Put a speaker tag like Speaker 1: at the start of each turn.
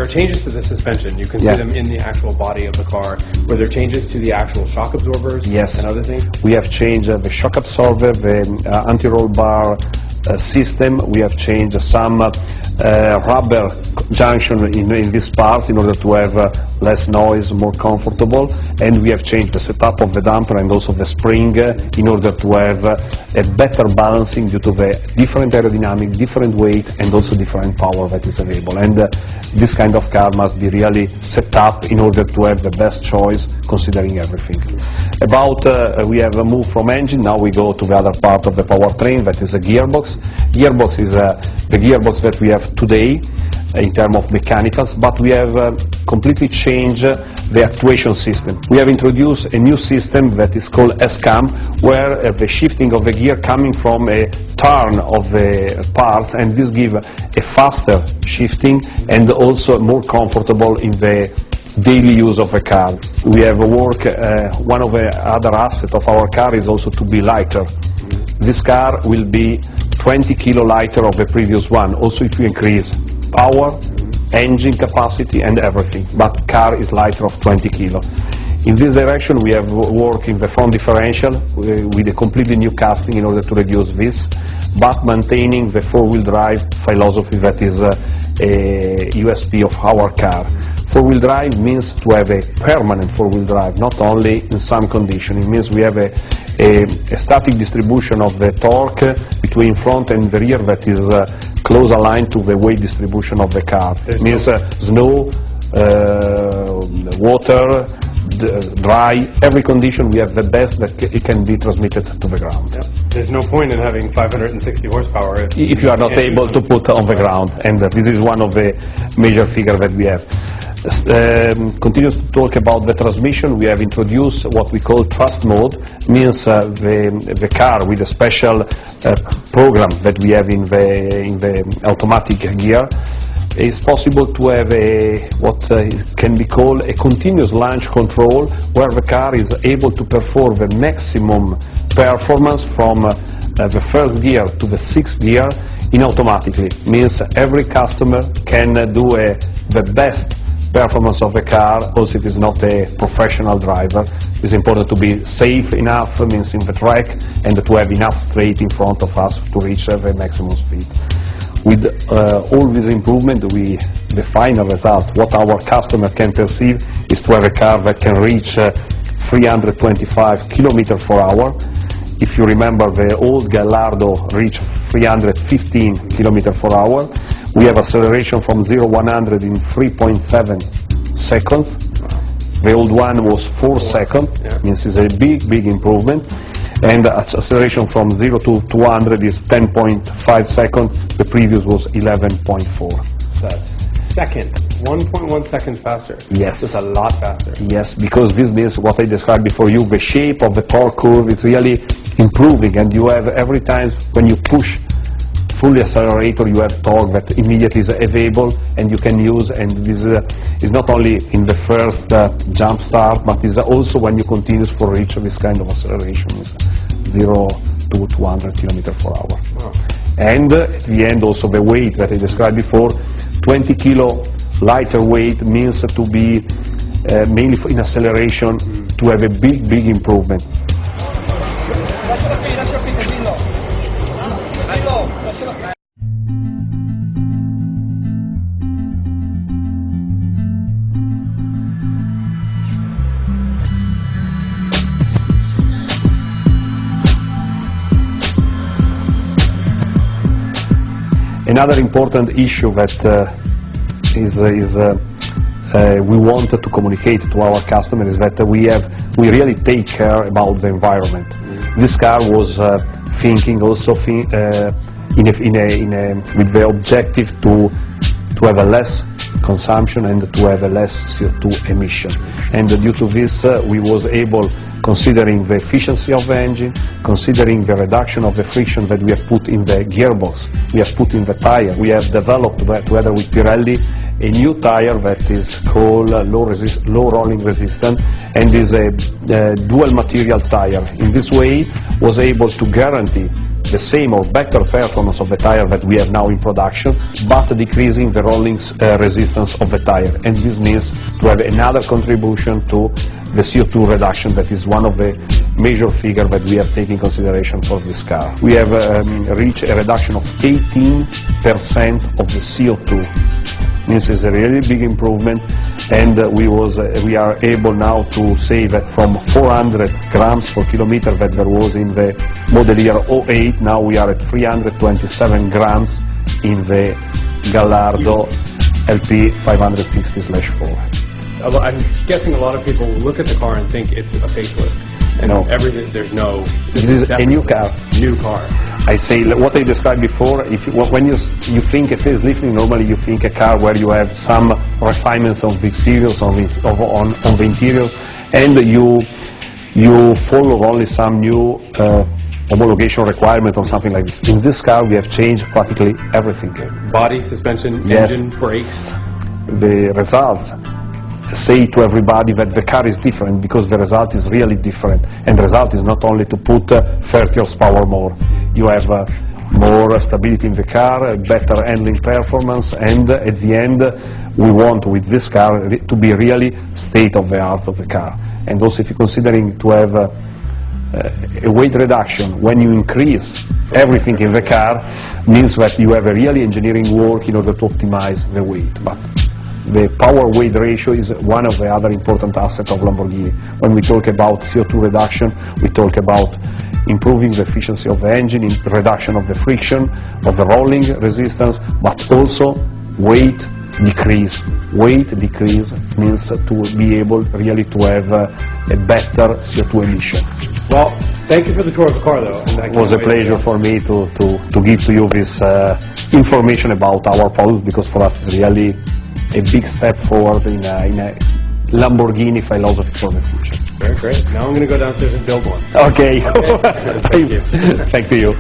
Speaker 1: changes to the suspension. You can see them in the actual body of the car. Were there changes to the actual shock absorbers and other things?
Speaker 2: We have changed the shock absorber, the anti-roll bar system. We have changed some rubber junction in this part in order to have less noise, more comfortable, and we have changed the setup of the damper and also the spring in order to have a better balancing due to the different aerodynamic, different weight, and also different power that is available. And this kind of car must be really set up in order to have the best choice considering everything. About we have moved from engine, now we go to the other part of the powertrain, that is a gearbox. Gearbox is the gearbox that we have today in terms of mechanicals, but we have completely changed the actuation system. We have introduced a new system that is called S-cam, where the shifting of the gear coming from a turn of the parts, and this gives a faster shifting and also more comfortable in the daily use of a car. We have one of the other assets of our car is also to be lighter. This car will be 20 kilo lighter of the previous one, also if we increase power, engine capacity and everything, but car is lighter of 20 kilo. In this direction we have worked in the front differential with a completely new casting in order to reduce this, but maintaining the four-wheel drive philosophy that is a USP of our car. Four-wheel drive means to have a permanent four-wheel drive, not only in some condition. It means we have a static distribution of the torque between front and the rear that is close aligned to the weight distribution of the car. It means snow, water, dry, every condition we have the best that it can be transmitted to the ground.
Speaker 1: Yep. There's no point in having 560 horsepower
Speaker 2: if you are not able to put on the ground, and this is one of the major figures that we have. Continues to talk about the transmission. We have introduced what we call trust mode, means the car with a special program that we have in the automatic gear. It's possible to have what can be called a continuous launch control, where the car is able to perform the maximum performance from the first gear to the sixth gear in automatically. Means every customer can do the best performance of the car, also if it's not a professional driver. It's important to be safe enough, means in the track, and to have enough straight in front of us to reach the maximum speed. With all this improvement, the final result, what our customer can perceive, is to have a car that can reach 325 km/h. If you remember, the old Gallardo reached 315 km/h. We have acceleration from 0-100 in 3.7 seconds. The old one was 4 seconds, means it's a big improvement. And acceleration from 0 to 200 is 10.5 seconds. The previous was 11.4.
Speaker 1: That's second, 1.1 seconds faster.
Speaker 2: Yes.
Speaker 1: That's a lot faster.
Speaker 2: Yes, because this means what I described before you, the shape of the torque curve is really improving, and you have every time when you push fully accelerator, you have torque that immediately is available and you can use, and this is not only in the first jump start, but is also when you continue for reach this kind of acceleration, 0 to 200 km/h.
Speaker 1: Wow.
Speaker 2: And at the end also the weight that I described before, 20 kilo lighter weight means to be mainly in acceleration to have a big improvement. Another important issue that we want to communicate to our customers is that we really take care about the environment. This car was thinking also with the objective to have a less consumption and to have a less CO2 emission. And due to this, we was able, considering the efficiency of the engine, considering the reduction of the friction that we have put in the gearbox, we have put in the tire, we have developed together with Pirelli a new tire that is called low rolling resistant, and is a dual material tire. In this way was able to guarantee the same or better performance of the tire that we have now in production, but decreasing the rolling resistance of the tire. And this means to have another contribution to the CO2 reduction that is one of the major figures that we have taken in consideration for this car. We have reached a reduction of 18% of the CO2. This is a really big improvement, and we are able now to say that from 400 grams per kilometer that there was in the model year 08, now we are at 327 grams in the Gallardo LP 560/4.
Speaker 1: I'm guessing a lot of people look at the car and think it's a facelift. And
Speaker 2: no.
Speaker 1: There's no...
Speaker 2: This is a new car.
Speaker 1: New car.
Speaker 2: I say what I described before. When you think a facelifting, normally you think a car where you have some refinements on the exterior, on the interior, and you follow only some new homologation requirement or something like this. In this car, we have changed practically everything.
Speaker 1: Body, suspension,
Speaker 2: yes.
Speaker 1: Engine, brakes.
Speaker 2: The results say to everybody that the car is different because the result is really different, and the result is not only to put 30 horsepower more. You have more stability in the car, better handling performance, and at the end we want with this car to be really state-of-the-art of the car. And also if you're considering to have a weight reduction when you increase everything in the car, means that you have a really engineering work in order to optimize the weight. But the power-weight ratio is one of the other important assets of Lamborghini. When we talk about CO2 reduction, we talk about improving the efficiency of the engine, reduction of the friction, of the rolling resistance, but also weight decrease. Weight decrease means to be able really to have a better CO2 emission.
Speaker 1: Well, thank you for the tour of the car, though.
Speaker 2: It was a pleasure for me to give to you this information about our products, because for us it's really a big step forward in a Lamborghini philosophy for the future.
Speaker 1: Very great. Now I'm going to go downstairs and build one.
Speaker 2: Okay.
Speaker 1: Thank you.
Speaker 2: Thank you.